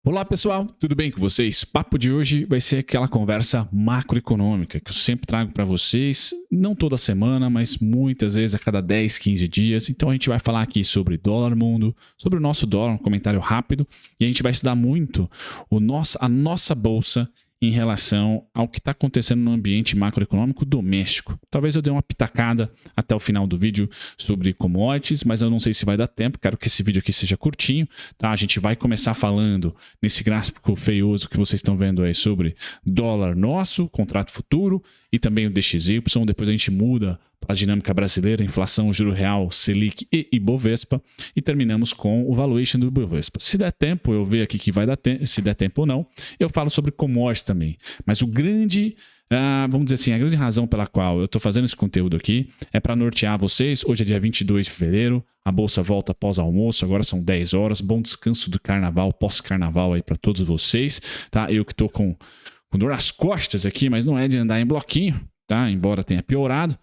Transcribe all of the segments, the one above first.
Olá pessoal, tudo bem com vocês? Papo de hoje vai ser aquela conversa macroeconômica que eu sempre trago para vocês, não toda semana, mas muitas vezes a cada 10, 15 dias. Então a gente vai falar aqui sobre dólar mundo, sobre o nosso dólar, um comentário rápido, e a gente vai estudar muito a nossa bolsa em relação ao que está acontecendo no ambiente macroeconômico doméstico. Talvez eu dê uma pitacada até o final do vídeo sobre commodities, mas eu não sei se vai dar tempo, quero que esse vídeo aqui seja curtinho, tá? A gente vai começar falando nesse gráfico feioso que vocês estão vendo aí sobre dólar nosso, contrato futuro e também o DXY, depois a gente muda para a dinâmica brasileira, inflação, juro real, Selic e Ibovespa, e terminamos com o valuation do Ibovespa. Se der tempo, eu ver aqui que vai dar tempo, se der tempo ou não, eu falo sobre commodities também. Mas o grande, vamos dizer assim, a grande razão pela qual eu estou fazendo esse conteúdo aqui é para nortear vocês. Hoje é dia 22 de fevereiro, a bolsa volta após almoço, agora são 10 horas, bom descanso do carnaval, pós-carnaval aí para todos vocês, tá? Eu que estou com dor nas costas aqui, mas não é de andar em bloquinho, tá? Embora tenha piorado.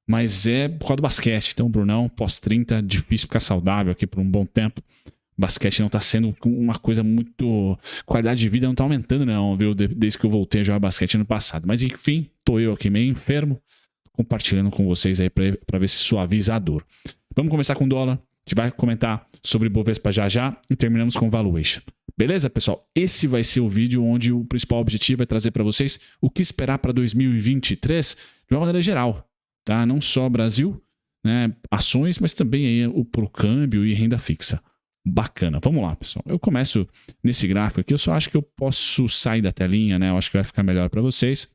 Mas é por causa do basquete. Então, Brunão, pós-30, difícil ficar saudável aqui por um bom tempo. O basquete não está sendo uma coisa muito... Qualidade de vida não está aumentando não, viu? Desde que eu voltei a jogar basquete ano passado. Mas enfim, tô eu aqui meio enfermo, compartilhando com vocês aí para ver se suaviza a dor. Vamos começar com o dólar. A gente vai comentar sobre Bovespa já e terminamos com valuation. Beleza, pessoal? Esse vai ser o vídeo onde o principal objetivo é trazer para vocês o que esperar para 2023 de uma maneira geral. Tá? Não só Brasil, né, ações, mas também aí o câmbio e renda fixa. Bacana. Vamos lá, pessoal. Eu começo nesse gráfico aqui. Eu só acho que eu posso sair da telinha, né? Eu acho que vai ficar melhor para vocês.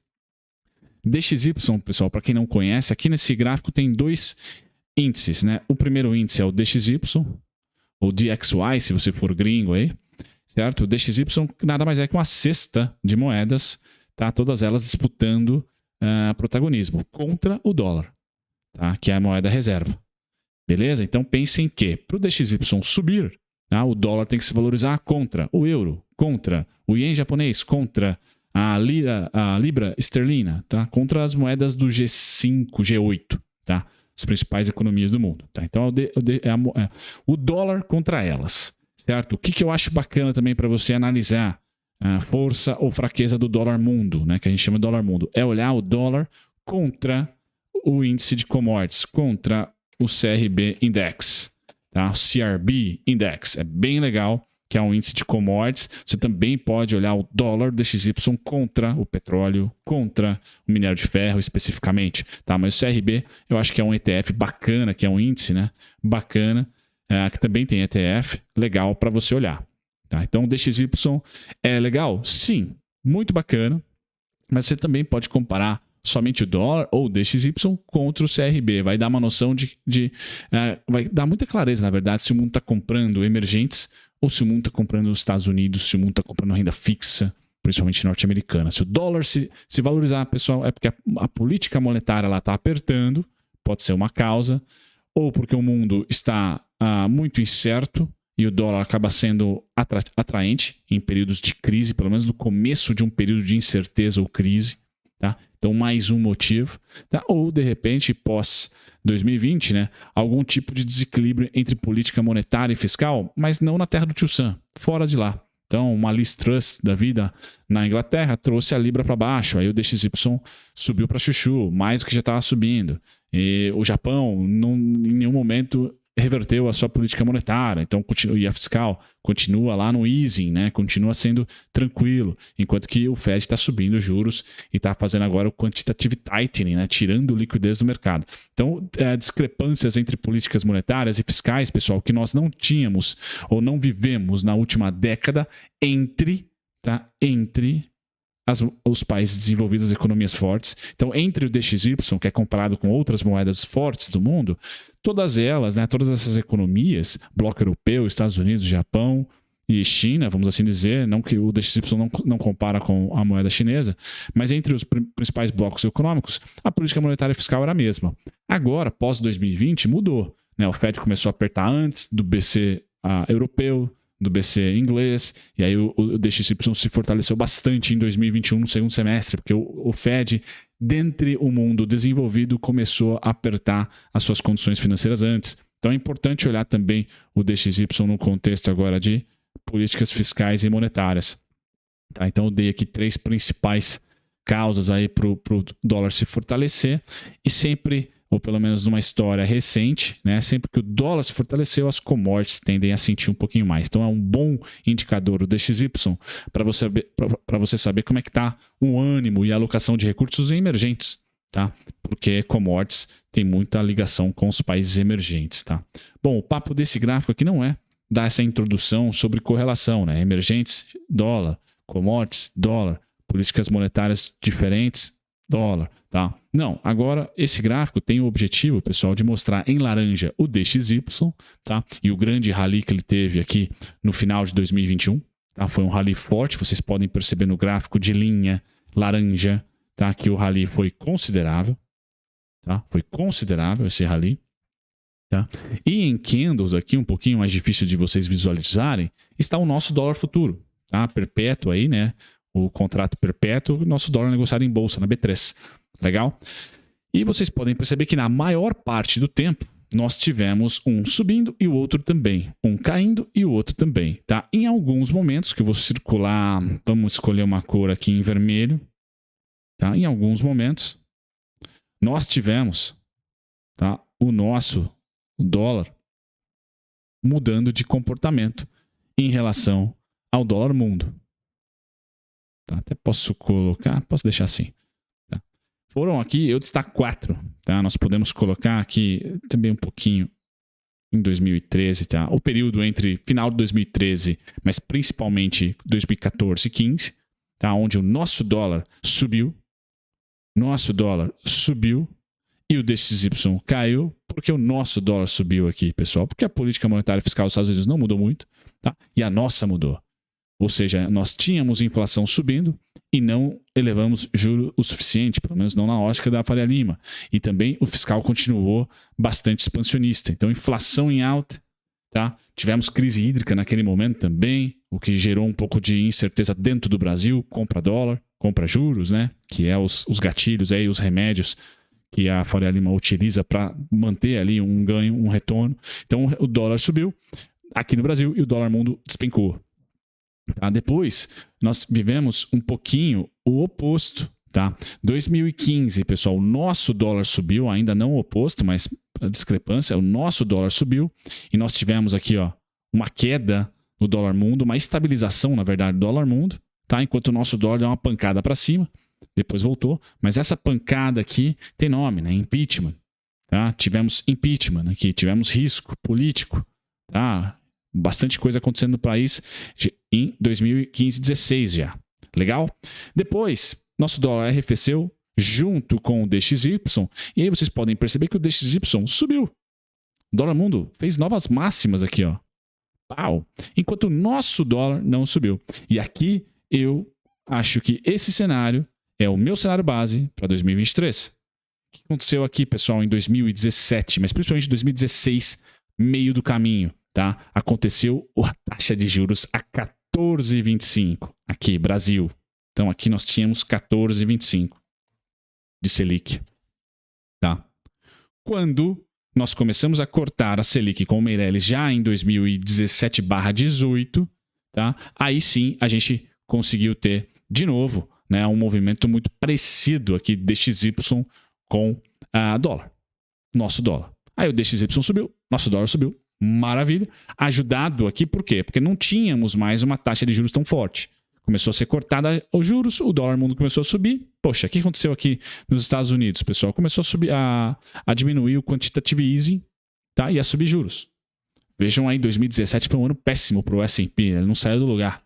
DXY, pessoal, para quem não conhece, aqui nesse gráfico tem dois índices, né? O primeiro índice é o DXY, ou DXY, se você for gringo aí, certo? O DXY nada mais é que uma cesta de moedas, tá? Todas elas disputando protagonismo contra o dólar, tá? Que é a moeda reserva. Beleza? Então pensem que para o DXY subir, tá? O dólar tem que se valorizar contra o euro, contra o ien japonês, contra a libra esterlina, tá? Contra as moedas do G5, G8, tá? As principais economias do mundo. Tá? Então o dólar contra elas, certo? O que eu acho bacana também para você analisar a força ou fraqueza do dólar mundo, né, que a gente chama de dólar mundo, é olhar o dólar contra o índice de commodities, contra o CRB Index, tá? O CRB Index é bem legal, que é um índice de commodities. Você também pode olhar o dólar DXY contra o petróleo, contra o minério de ferro especificamente, tá? Mas o CRB eu acho que é um ETF bacana, que é um índice, né, bacana, que também tem ETF, legal para você olhar. Tá, então o DXY é legal? Sim, muito bacana, mas você também pode comparar somente o dólar ou o DXY contra o CRB. Vai dar uma noção vai dar muita clareza, na verdade, se o mundo está comprando emergentes ou se o mundo está comprando nos Estados Unidos, se o mundo está comprando renda fixa, principalmente norte-americana. Se o dólar se valorizar, pessoal, é porque a política monetária está apertando, pode ser uma causa, ou porque o mundo está muito incerto, e o dólar acaba sendo atraente em períodos de crise, pelo menos no começo de um período de incerteza ou crise. Tá? Então, mais um motivo. Tá? Ou, de repente, pós 2020, né, algum tipo de desequilíbrio entre política monetária e fiscal, mas não na terra do Tio Sam, fora de lá. Então, uma Liz Truss da vida na Inglaterra trouxe a Libra para baixo, aí o DXY subiu para chuchu, mais do que já estava subindo. E o Japão, em nenhum momento reverteu a sua política monetária, então e a fiscal continua lá no easing, né? Continua sendo tranquilo, enquanto que o Fed está subindo os juros e está fazendo agora o quantitative tightening, né? Tirando liquidez do mercado. Então, discrepâncias entre políticas monetárias e fiscais, pessoal, que nós não tínhamos ou não vivemos na última década entre os países desenvolvidos, as economias fortes. Então, entre o DXY, que é comparado com outras moedas fortes do mundo, todas elas, né, todas essas economias, bloco europeu, Estados Unidos, Japão e China, vamos assim dizer, não que o DXY não compara com a moeda chinesa, mas entre os principais blocos econômicos, a política monetária e fiscal era a mesma. Agora, pós 2020, mudou. Né? O Fed começou a apertar antes do BC europeu, do BC inglês, e aí o DXY se fortaleceu bastante em 2021 no segundo semestre, porque o Fed, dentre o mundo desenvolvido, começou a apertar as suas condições financeiras antes. Então é importante olhar também o DXY no contexto agora de políticas fiscais e monetárias. Tá? Então eu dei aqui 3 principais causas aí para o dólar se fortalecer e sempre, ou pelo menos numa história recente, né, sempre que o dólar se fortaleceu, as commodities tendem a sentir um pouquinho mais. Então é um bom indicador o DXY para você saber como é que está o ânimo e a alocação de recursos emergentes, tá? Porque commodities tem muita ligação com os países emergentes, tá? Bom, o papo desse gráfico aqui não é dar essa introdução sobre correlação, né? Emergentes, dólar, commodities, dólar, políticas monetárias diferentes, dólar, tá? Não, agora esse gráfico tem o objetivo, pessoal, de mostrar em laranja o DXY, tá? E o grande rally que ele teve aqui no final de 2021, tá? Foi um rally forte, vocês podem perceber no gráfico de linha laranja, tá? Que o rally foi considerável, tá? Foi considerável esse rally, tá? E em candles aqui, um pouquinho mais difícil de vocês visualizarem, está o nosso dólar futuro, tá? Perpétuo aí, né? O contrato perpétuo, nosso dólar negociado em bolsa, na B3. Legal? E vocês podem perceber que na maior parte do tempo, nós tivemos um subindo e o outro também. Um caindo e o outro também, tá? Em alguns momentos, que eu vou circular, vamos escolher uma cor aqui em vermelho, tá? Em alguns momentos, nós tivemos, tá? O nosso dólar mudando de comportamento em relação ao dólar mundo. Tá? Até posso colocar, posso deixar assim. Tá? Foram aqui, eu destaco 4. Tá? Nós podemos colocar aqui também um pouquinho em 2013. Tá? O período entre final de 2013, mas principalmente 2014 e 15, tá? Onde o nosso dólar subiu. Nosso dólar subiu e o DXY caiu porque o nosso dólar subiu aqui, pessoal. Porque a política monetária fiscal dos Estados Unidos não mudou muito, tá? E a nossa mudou. Ou seja, nós tínhamos inflação subindo e não elevamos juro o suficiente, pelo menos não na ótica da Faria Lima. E também o fiscal continuou bastante expansionista. Então, inflação em alta, tá? Tivemos crise hídrica naquele momento também, o que gerou um pouco de incerteza dentro do Brasil, compra dólar, compra juros, né? Que é os gatilhos, aí, os remédios que a Faria Lima utiliza para manter ali um ganho, um retorno. Então, o dólar subiu aqui no Brasil e o dólar mundo despencou. Tá? Depois, nós vivemos um pouquinho o oposto. Tá? 2015, pessoal, o nosso dólar subiu, ainda não o oposto, mas a discrepância, o nosso dólar subiu e nós tivemos aqui, ó, uma queda no dólar mundo, uma estabilização, na verdade, do dólar mundo, tá? Enquanto o nosso dólar deu uma pancada para cima, depois voltou, mas essa pancada aqui tem nome, né? Impeachment. Tá? Tivemos impeachment aqui, tivemos risco político, tá? Bastante coisa acontecendo no país em 2015, 16 já. Legal? Depois, nosso dólar arrefeceu junto com o DXY. E aí vocês podem perceber que o DXY subiu. O dólar mundo fez novas máximas aqui, ó. Pau! Enquanto o nosso dólar não subiu. E aqui eu acho que esse cenário é o meu cenário base para 2023. O que aconteceu aqui, pessoal, em 2017, mas principalmente em 2016, meio do caminho. Tá? Aconteceu a taxa de juros a 14,25 aqui, Brasil. Então aqui nós tínhamos 14,25 de Selic. Tá? Quando nós começamos a cortar a Selic com o Meirelles já em 2017/18, tá? Aí sim a gente conseguiu ter de novo, né, um movimento muito parecido aqui DXY com a dólar. Nosso dólar. Aí o DXY subiu, nosso dólar subiu. Maravilha. Ajudado aqui por quê? Porque não tínhamos mais uma taxa de juros tão forte. Começou a ser cortada os juros, o dólar mundo começou a subir. Poxa, o que aconteceu aqui nos Estados Unidos, pessoal? Começou a subir, a diminuir o quantitative easing, tá? E a subir juros. Vejam aí, 2017 foi um ano péssimo para o S&P, ele não saiu do lugar.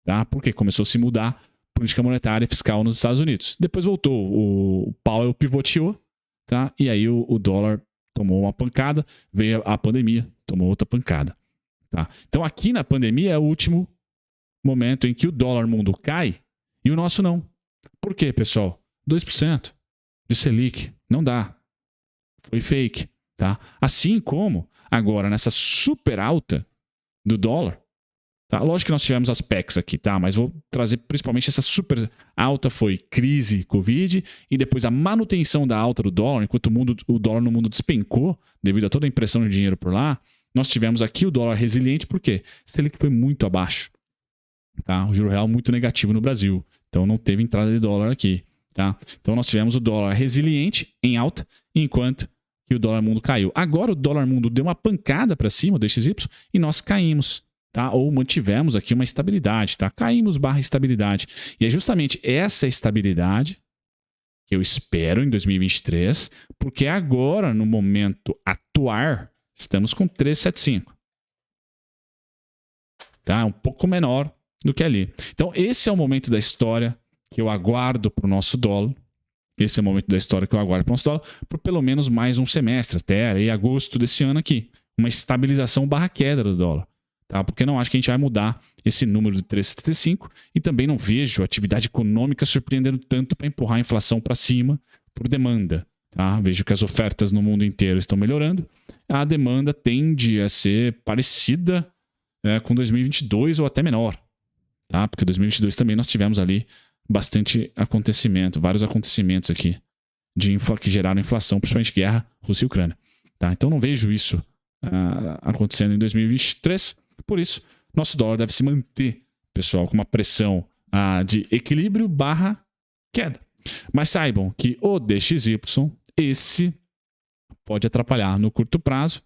Tá? Porque começou a se mudar política monetária e fiscal nos Estados Unidos. Depois voltou, o Powell pivoteou, tá? E aí o dólar tomou uma pancada, veio a pandemia, tomou outra pancada. Tá? Então aqui na pandemia é o último momento em que o dólar mundo cai e o nosso não. Por quê, pessoal? 2% de Selic. Não dá. Foi fake. Tá? Assim como agora nessa super alta do dólar, tá? Lógico que nós tivemos as PECs aqui, tá? Mas vou trazer principalmente essa super alta foi crise, Covid, e depois a manutenção da alta do dólar, enquanto o dólar no mundo despencou devido a toda a impressão de dinheiro por lá, nós tivemos aqui o dólar resiliente, por quê? Selic foi muito abaixo. Tá? O juro real muito negativo no Brasil. Então não teve entrada de dólar aqui. Tá? Então nós tivemos o dólar resiliente em alta, enquanto que o dólar mundo caiu. Agora o dólar mundo deu uma pancada para cima do DXY e nós caímos. Tá? Ou mantivemos aqui uma estabilidade. Tá? Caímos / estabilidade. E é justamente essa estabilidade que eu espero em 2023, porque agora, no momento atuar, estamos com 3,75. Tá? Um pouco menor do que ali. Então, esse é o momento da história que eu aguardo para o nosso dólar. Esse é o momento da história que eu aguardo para o nosso dólar por pelo menos mais um semestre, até aí, agosto desse ano aqui. Uma estabilização / queda do dólar. Tá? Porque não acho que a gente vai mudar esse número de 3,75 e também não vejo a atividade econômica surpreendendo tanto para empurrar a inflação para cima por demanda. Tá? Vejo que as ofertas no mundo inteiro estão melhorando. A demanda tende a ser parecida com 2022 ou até menor. Tá? Porque 2022 também nós tivemos ali bastante acontecimento, vários acontecimentos aqui que geraram inflação, principalmente guerra Rússia e Ucrânia. Tá? Então não vejo isso acontecendo em 2023. Por isso, nosso dólar deve se manter, pessoal, com uma pressão de equilíbrio / queda. Mas saibam que o DXY, esse pode atrapalhar no curto prazo,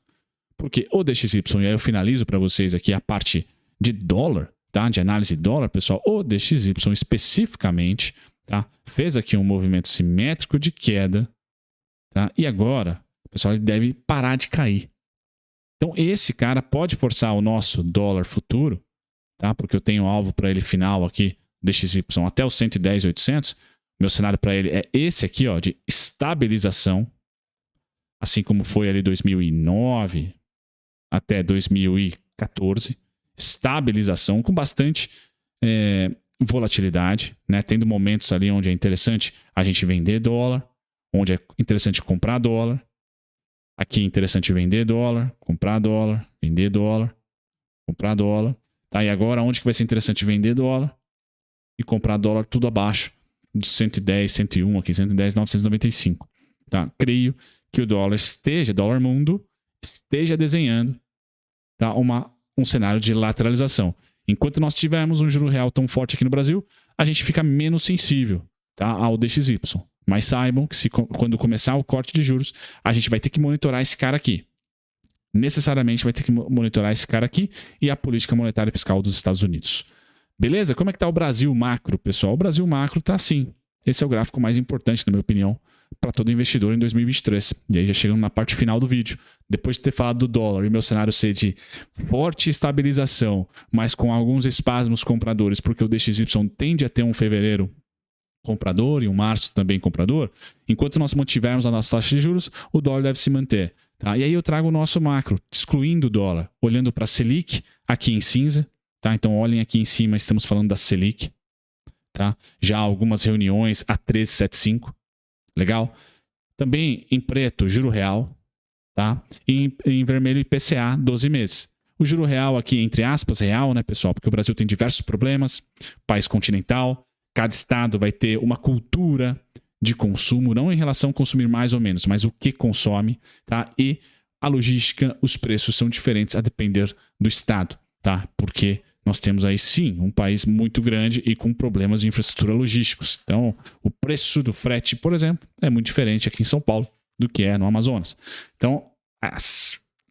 porque o DXY, e aí eu finalizo para vocês aqui a parte de dólar, tá? De análise de dólar, pessoal, o DXY especificamente, tá? Fez aqui um movimento simétrico de queda, tá? E agora, pessoal, ele deve parar de cair. Então, esse cara pode forçar o nosso dólar futuro, tá? Porque eu tenho alvo para ele final aqui, DXY, até os 110,800. Meu cenário para ele é esse aqui, ó, de estabilização, assim como foi ali 2009 até 2014. Estabilização com bastante volatilidade, né? Tendo momentos ali onde é interessante a gente vender dólar, onde é interessante comprar dólar. Aqui é interessante vender dólar, comprar dólar, vender dólar, comprar dólar. Tá? E agora onde que vai ser interessante vender dólar e comprar dólar tudo abaixo de 110, 101 aqui, 110,995. Tá? Creio que o dólar mundo esteja desenhando, tá? Um cenário de lateralização. Enquanto nós tivermos um juro real tão forte aqui no Brasil, a gente fica menos sensível, tá? Ao DXY. Mas saibam que quando começar o corte de juros, a gente vai ter que monitorar esse cara aqui. Necessariamente vai ter que monitorar esse cara aqui e a política monetária e fiscal dos Estados Unidos. Beleza? Como é que está o Brasil macro, pessoal? O Brasil macro está assim. Esse é o gráfico mais importante, na minha opinião, para todo investidor em 2023. E aí já chegamos na parte final do vídeo. Depois de ter falado do dólar e meu cenário ser de forte estabilização, mas com alguns espasmos compradores, porque o DXY tende a ter um fevereiro comprador e um março também comprador, enquanto nós mantivermos a nossa taxa de juros, o dólar deve se manter. Tá? E aí eu trago o nosso macro, excluindo o dólar, olhando para a Selic, aqui em cinza. Tá? Então olhem aqui em cima, estamos falando da Selic. Tá? Já algumas reuniões a 13,75. Legal? Também em preto, juro real. Tá? E em vermelho, IPCA, 12 meses. O juro real aqui, entre aspas, real, né, pessoal? Porque o Brasil tem diversos problemas, país continental. Cada estado vai ter uma cultura de consumo, não em relação a consumir mais ou menos, mas o que consome, tá? E a logística, os preços são diferentes a depender do estado, tá? Porque nós temos aí sim um país muito grande e com problemas de infraestrutura logísticos. Então, o preço do frete, por exemplo, é muito diferente aqui em São Paulo do que é no Amazonas. Então,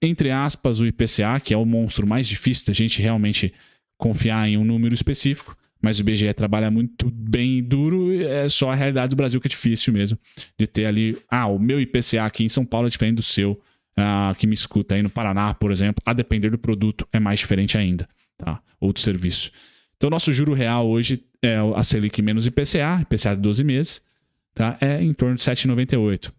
entre aspas, o IPCA, que é o monstro mais difícil da gente realmente confiar em um número específico, mas o IBGE trabalha muito bem e duro, é só a realidade do Brasil que é difícil mesmo, de ter ali, o meu IPCA aqui em São Paulo é diferente do seu, que me escuta aí no Paraná, por exemplo, a depender do produto é mais diferente ainda, tá? Ou do serviço. Então, nosso juro real hoje é a Selic menos IPCA de 12 meses, tá? É em torno de 7,98.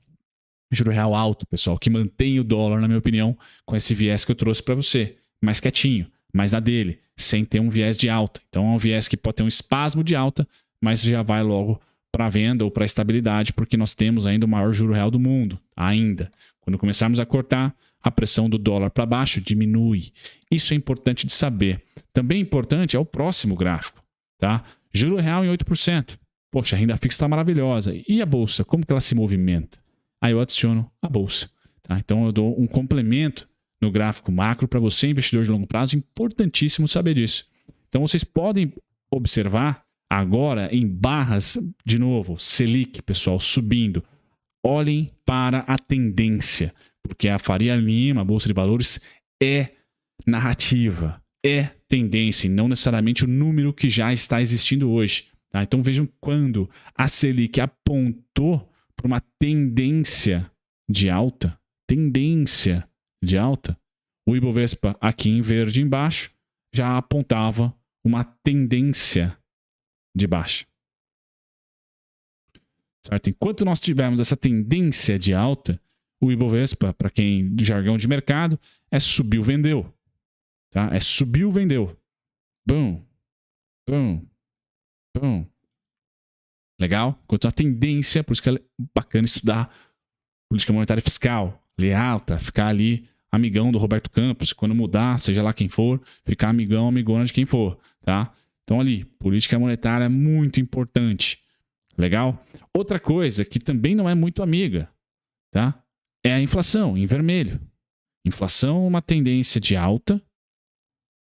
Juro real alto, pessoal, que mantém o dólar, na minha opinião, com esse viés que eu trouxe para você, mais quietinho, mais na dele, sem ter um viés de alta. Então é um viés que pode ter um espasmo de alta, mas já vai logo para venda ou para estabilidade, porque nós temos ainda o maior juro real do mundo, ainda. Quando começarmos a cortar, a pressão do dólar para baixo diminui. Isso é importante de saber. Também importante é o próximo gráfico, tá? Juro real em 8%. Poxa, a renda fixa está maravilhosa. E a bolsa, como que ela se movimenta? Aí eu adiciono a bolsa, tá? Então eu dou um complemento no gráfico macro. Para você, investidor de longo prazo, importantíssimo saber disso. Então, vocês podem observar agora em barras, de novo, Selic, pessoal, subindo. Olhem para a tendência, porque a Faria Lima, a Bolsa de Valores, é narrativa, é tendência, e não necessariamente o número que já está existindo hoje. Tá? Então vejam quando a Selic apontou para uma tendência de alta, o Ibovespa aqui em verde embaixo já apontava uma tendência de baixa. Certo? Enquanto nós tivermos essa tendência de alta, o Ibovespa, para quem do jargão de mercado, é subiu, vendeu. Tá? É subiu, vendeu. Bum, bum, bum. Legal? Enquanto a tendência, por isso que é bacana estudar política monetária e fiscal, ler alta, ficar ali amigão do Roberto Campos, quando mudar, seja lá quem for, ficar amigão, amigona de quem for. Tá? Então ali, política monetária é muito importante. Legal? Outra coisa que também não é muito amiga, tá? É a inflação, em vermelho. Inflação uma tendência de alta,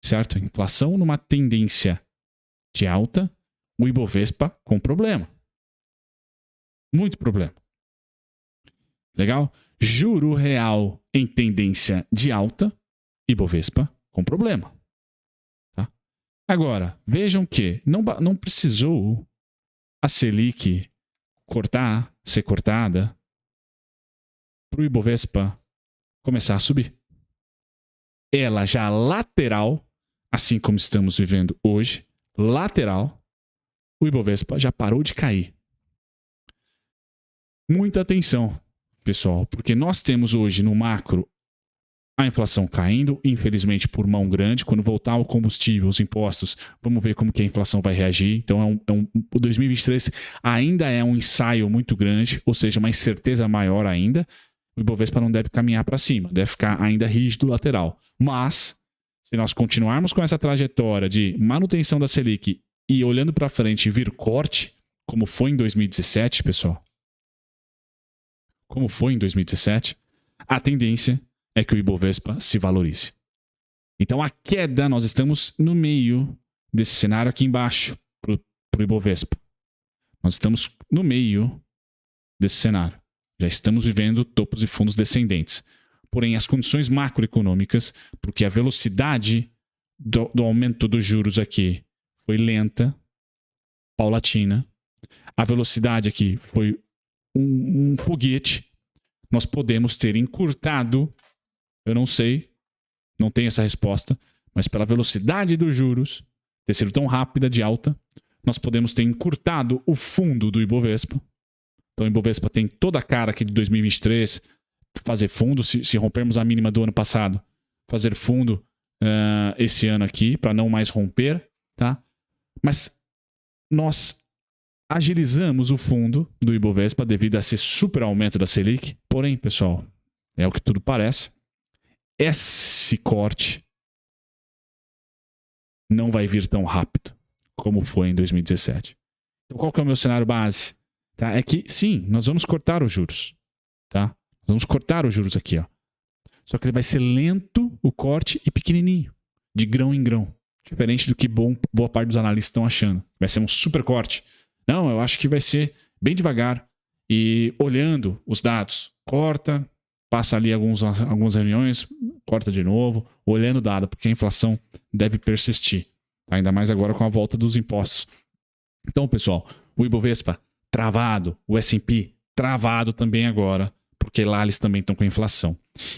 certo? Inflação numa tendência de alta, o Ibovespa com problema. Muito problema. Legal? Juro real em tendência de alta, Ibovespa com problema. Tá? Agora, vejam que não precisou a Selic ser cortada, para o Ibovespa começar a subir. Ela já lateral, assim como estamos vivendo hoje, lateral, o Ibovespa já parou de cair. Muita atenção, pessoal, porque nós temos hoje no macro a inflação caindo, infelizmente por mão grande. Quando voltar o combustível, os impostos, vamos ver como que a inflação vai reagir. Então, o 2023 ainda é um ensaio muito grande, ou seja, uma incerteza maior ainda. O Ibovespa não deve caminhar para cima, deve ficar ainda rígido lateral. Mas, se nós continuarmos com essa trajetória de manutenção da Selic e olhando para frente e vir corte, como foi em 2017, pessoal, como foi em 2017, a tendência é que o Ibovespa se valorize. Então, a queda, nós estamos no meio desse cenário aqui embaixo, para o Ibovespa. Nós estamos no meio desse cenário. Já estamos vivendo topos e fundos descendentes. Porém, as condições macroeconômicas, porque a velocidade do aumento dos juros aqui foi lenta, paulatina. A velocidade aqui foi um foguete. Nós podemos ter encurtado, eu não sei, não tenho essa resposta, mas pela velocidade dos juros ter sido tão rápida de alta, nós podemos ter encurtado o fundo do Ibovespa. Então o Ibovespa tem toda a cara aqui de 2023, fazer fundo, se rompermos a mínima do ano passado, fazer fundo esse ano aqui, para não mais romper, tá? Mas nós agilizamos o fundo do Ibovespa devido a esse super aumento da Selic. Porém, pessoal, é o que tudo parece, esse corte não vai vir tão rápido como foi em 2017. Então, qual que é o meu cenário base? Tá? É que, sim, nós vamos cortar os juros. Tá? Nós vamos cortar os juros aqui. Ó. Só que ele vai ser lento, o corte, e pequenininho, de grão em grão. Diferente do que boa parte dos analistas estão achando. Vai ser um super corte. Não, eu acho que vai ser bem devagar. E olhando os dados, corta, passa ali algumas reuniões, corta de novo, olhando o dado, porque a inflação deve persistir. Ainda mais agora com a volta dos impostos. Então, pessoal, o Ibovespa travado, o S&P travado também agora, porque lá eles também estão com inflação.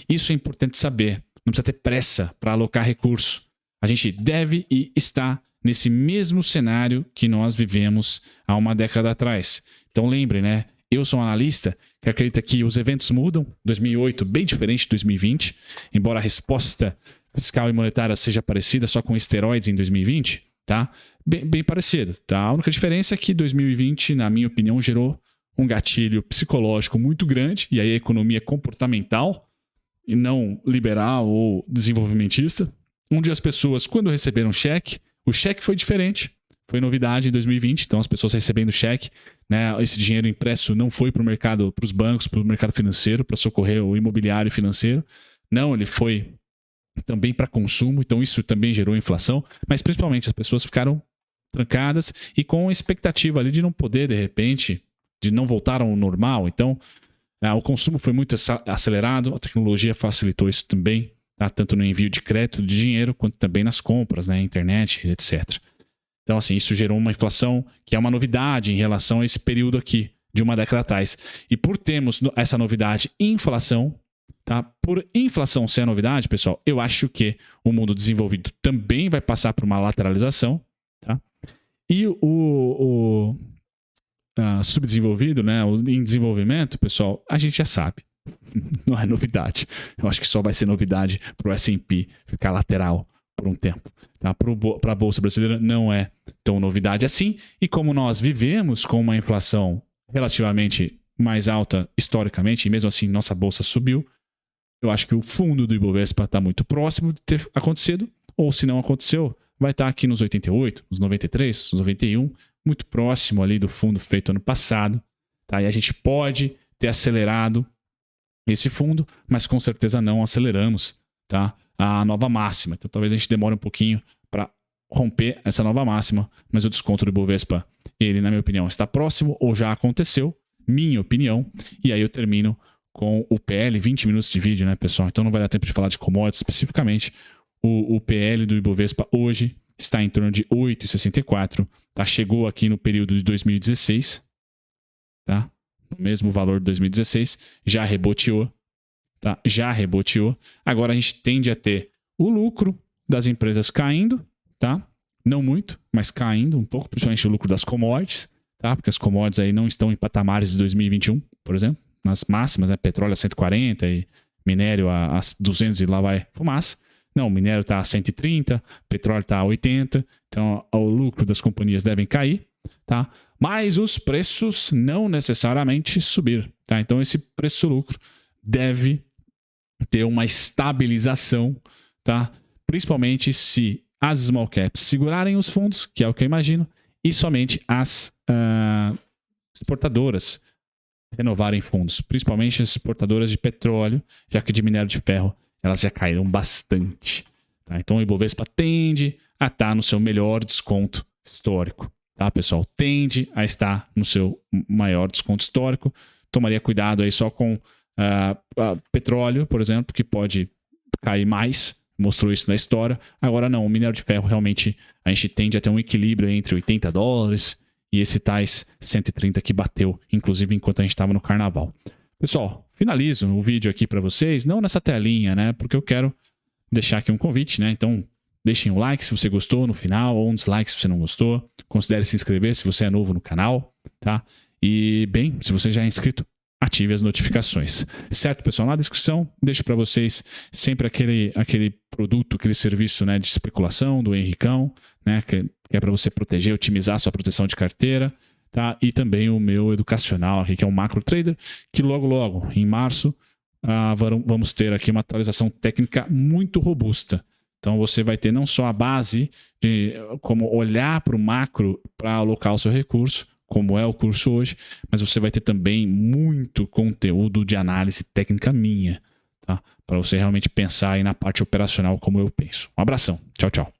Isso é importante saber. Não precisa ter pressa para alocar recurso. A gente deve e está nesse mesmo cenário que nós vivemos há uma década atrás. Então lembre, né? Eu sou um analista que acredita que os eventos mudam. 2008 bem diferente de 2020, embora a resposta fiscal e monetária seja parecida, só com esteroides em 2020, tá? Bem parecido, tá? A única diferença é que 2020, na minha opinião, gerou um gatilho psicológico muito grande, e aí a economia comportamental e não liberal ou desenvolvimentista, onde as pessoas, quando receberam cheque, o cheque foi diferente, foi novidade em 2020, então as pessoas recebendo cheque, né, esse dinheiro impresso não foi para o mercado, para os bancos, para o mercado financeiro, para socorrer o imobiliário financeiro, não, ele foi também para consumo, então isso também gerou inflação, mas principalmente as pessoas ficaram trancadas e com expectativa ali de não poder, de repente, de não voltar ao normal. Então, o consumo foi muito acelerado, a tecnologia facilitou isso também, tá? Tanto no envio de crédito de dinheiro, quanto também nas compras, né? Internet, etc. Então, assim, isso gerou uma inflação que é uma novidade em relação a esse período aqui, de uma década atrás. E por termos essa novidade, inflação, tá? Por inflação ser a novidade, pessoal, eu acho que o mundo desenvolvido também vai passar por uma lateralização, tá? E o subdesenvolvido, né, em desenvolvimento, pessoal, a gente já sabe. Não é novidade. Eu acho que só vai ser novidade para o S&P ficar lateral por um tempo. Tá? Para a Bolsa Brasileira não é tão novidade assim. E como nós vivemos com uma inflação relativamente mais alta historicamente, e mesmo assim nossa Bolsa subiu, eu acho que o fundo do Ibovespa está muito próximo de ter acontecido, ou se não aconteceu, vai estar aqui nos 88, nos 93, nos 91, muito próximo ali do fundo feito ano passado. Tá? E a gente pode ter acelerado esse fundo, mas com certeza não aceleramos, tá? A nova máxima. Então talvez a gente demore um pouquinho para romper essa nova máxima, mas o desconto do Ibovespa, ele, na minha opinião, está próximo ou já aconteceu, minha opinião, e aí eu termino com o PL, 20 minutos de vídeo, né, pessoal? Então não vai dar tempo de falar de commodities especificamente. O PL do Ibovespa hoje está em torno de 8,64, tá? Chegou aqui no período de 2016, tá? No mesmo valor de 2016, já reboteou, tá? Já reboteou. Agora a gente tende a ter o lucro das empresas caindo, tá? Não muito, mas caindo um pouco, principalmente o lucro das commodities, tá? Porque as commodities aí não estão em patamares de 2021, por exemplo, nas máximas, né? Petróleo a 140 e minério a 200 e lá vai fumaça. Não, o minério está a 130, petróleo está a 80, então o lucro das companhias devem cair, tá? Mas os preços não necessariamente subir, tá? Então esse preço-lucro deve ter uma estabilização, tá? Principalmente se as small caps segurarem os fundos, que é o que eu imagino, e somente as exportadoras renovarem fundos, principalmente as exportadoras de petróleo, já que de minério de ferro elas já caíram bastante. Tá? Então o Ibovespa tende a estar no seu melhor desconto histórico. Tá, pessoal? Tende a estar no seu maior desconto histórico. Tomaria cuidado aí só com petróleo, por exemplo, que pode cair mais. Mostrou isso na história. Agora não, o minério de ferro realmente a gente tende a ter um equilíbrio entre $80 e esse tais 130 que bateu, inclusive enquanto a gente estava no carnaval. Pessoal, finalizo o vídeo aqui para vocês, não nessa telinha, né? Porque eu quero deixar aqui um convite, né? Então, deixem um like se você gostou no final, ou um dislike se você não gostou. Considere se inscrever se você é novo no canal, tá? E, bem, se você já é inscrito, ative as notificações. Certo, pessoal? Na descrição, deixo para vocês sempre aquele produto, aquele serviço, né, de especulação do Henricão, né? Que é para você proteger, otimizar a sua proteção de carteira. Tá? E também o meu educacional aqui, que é o Macro Trader, que logo, em março, vamos ter aqui uma atualização técnica muito robusta. Então você vai ter não só a base de como olhar para o macro para alocar o seu recurso, como é o curso hoje, mas você vai ter também muito conteúdo de análise técnica minha, tá? Para você realmente pensar aí na parte operacional como eu penso. Um abração. Tchau, tchau.